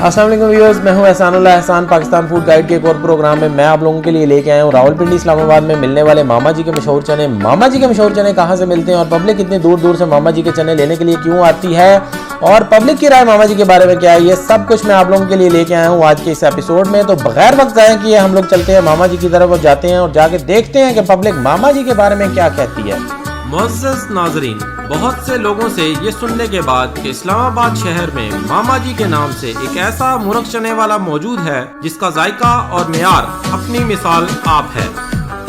अस्सलाम वालेकुम व्यूअर्स, मैं हूं एहसानुल्लाह एहसान। पाकिस्तान फूड गाइड के एक और प्रोग्राम में मैं आप लोगों के लिए लेके आया हूं रावलपिंडी इस्लामाबाद में मिलने वाले मामा जी के मशहूर चने। मामा जी के मशहूर चने कहां से मिलते हैं और पब्लिक इतनी दूर दूर से मामा जी के चने लेने के लिए क्यों आती है और पब्लिक की राय मामा जी के बारे में क्या है, ये सब कुछ मैं आप लोगों के लिए लेके आया हूँ आज के इस एपिसोड में। तो बगैर वक्त ज़ाया किए हम लोग चलते हैं मामा जी की तरफ और जाते हैं और जाके देखते हैं कि पब्लिक मामा जी के बारे में क्या कहती है। मुअज़्ज़ज़ नाज़रीन, बहुत से लोगों से ये सुनने के बाद कि इस्लामाबाद शहर में मामा जी के नाम से एक ऐसा मुर्ग चने वाला मौजूद है जिसका जायका और मेयार अपनी मिसाल आप है,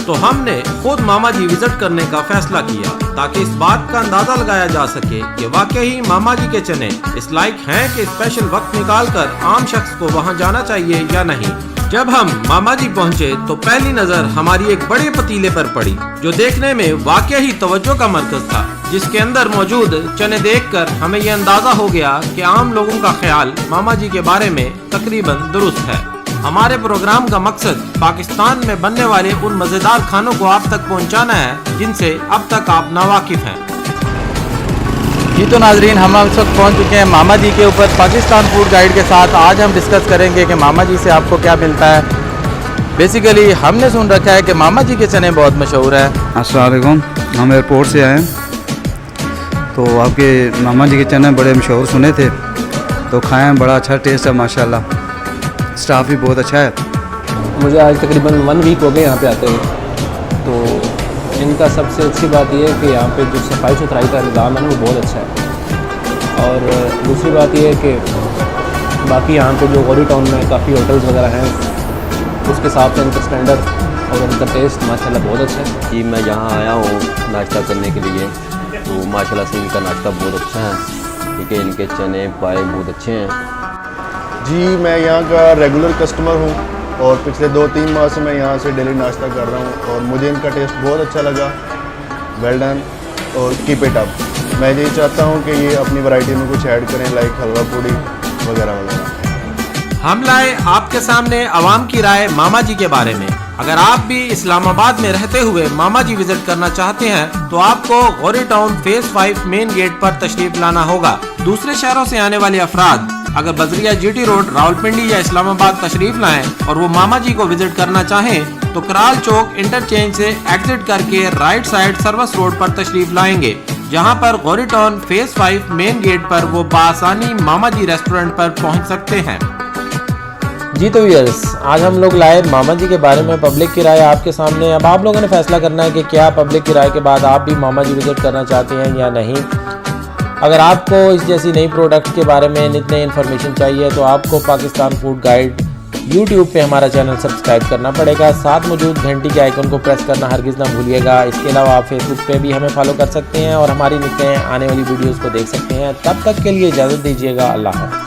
तो हमने खुद मामा जी विजिट करने का फैसला किया ताकि इस बात का अंदाजा लगाया जा सके कि वाकई मामा जी के चने इस लायक हैं कि स्पेशल वक्त निकाल कर आम शख्स को वहाँ जाना चाहिए या नहीं। जब हम मामा जी पहुँचे तो पहली नजर हमारी एक बड़े पतीले पर पड़ी जो देखने में वाकई तवज्जो का मरकज था, जिसके अंदर मौजूद चने देखकर हमें यह अंदाजा हो गया कि आम लोगों का ख्याल मामा जी के बारे में तकरीबन दुरुस्त है। हमारे प्रोग्राम का मकसद पाकिस्तान में बनने वाले उन मजेदार खानों को आप तक पहुंचाना है जिनसे अब तक आप नावाकिफ हैं। जी तो नाजरीन, हम इस वक्त पहुँच चुके हैं मामा जी के ऊपर पाकिस्तान फूड गाइड के साथ। आज हम डिस्कस करेंगे कि मामा जी से आपको क्या मिलता है। बेसिकली हमने सुन रखा है कि मामा जी के चने बहुत मशहूर है। अस्सलाम वालेकुम, हम एयरपोर्ट से आए हैं तो आपके मामा जी के चने बड़े मशहूर सुने थे तो खाए हैं। बड़ा अच्छा टेस्ट है माशाल्लाह, स्टाफ भी बहुत अच्छा है। मुझे आज तकरीबन 1 वीक हो गए यहाँ पे आते हैं। तो इनका सबसे अच्छी बात यह है कि यहाँ पे जो सफाई सुथराई का निज़ाम है ना वो बहुत अच्छा है। और दूसरी बात यह है कि बाकी यहाँ पे जो गौरी टाउन में काफ़ी होटल्स वगैरह हैं उसके हिसाब से इनका स्टैंडर्ड और इनका टेस्ट माशाल्लाह बहुत अच्छा है। जी मैं यहाँ आया हूँ नाश्ता करने के लिए, तो माशाल्लाह से इनका नाश्ता बहुत अच्छा है, ठीक है। इनके चने पाए बहुत अच्छे हैं। जी मैं यहाँ का रेगुलर कस्टमर हूँ और पिछले 2-3 माह से मैं यहाँ से डेली नाश्ता कर रहा हूँ और मुझे इनका टेस्ट बहुत अच्छा लगा। वेल डन और कीप इट अप। मैं यही चाहता हूँ कि ये अपनी वैरायटी में कुछ ऐड करें, लाइक हलवा पूड़ी वगैरह वगैरह। हम लाए आपके सामने आवाम की राय मामा जी के बारे में। अगर आप भी इस्लामाबाद में रहते हुए मामा जी विजिट करना चाहते हैं तो आपको Gauri town phase 5 main gate पर तशरीफ लाना होगा। दूसरे शहरों से आने वाले अफराद अगर बजरिया GT रोड रावलपिंडी या इस्लामाबाद तशरीफ लाएं और वो मामा जी को विजिट करना चाहें तो कराल चौक इंटरचेंज से एग्जिट करके राइट साइड सर्विस रोड पर तशरीफ लाएंगे, जहां पर Gauri town phase 5 main gate पर वो बासानी मामा जी रेस्टोरेंट पर पहुंच सकते हैं। जी तो व्यूअर्स, आज हम लोग लाए मामा जी के बारे में पब्लिक की राय आपके सामने। अब आप लोगों ने फैसला करना है कि क्या पब्लिक की राय के बाद आप भी मामा जी विजिट करना चाहते हैं या नहीं। अगर आपको इस जैसी नई प्रोडक्ट के बारे में नित नई इन्फॉर्मेशन चाहिए तो आपको पाकिस्तान फूड गाइड यूट्यूब पे हमारा चैनल सब्सक्राइब करना पड़ेगा। साथ मौजूद घंटी के आइकन को प्रेस करना हरगिज़ ना भूलिएगा। इसके अलावा आप फेसबुक पे भी हमें फॉलो कर सकते हैं और हमारी नित नए आने वाली वीडियोज़ को देख सकते हैं। तब तक के लिए इजाज़त दीजिएगा। अल्लाह हाफ़िज़।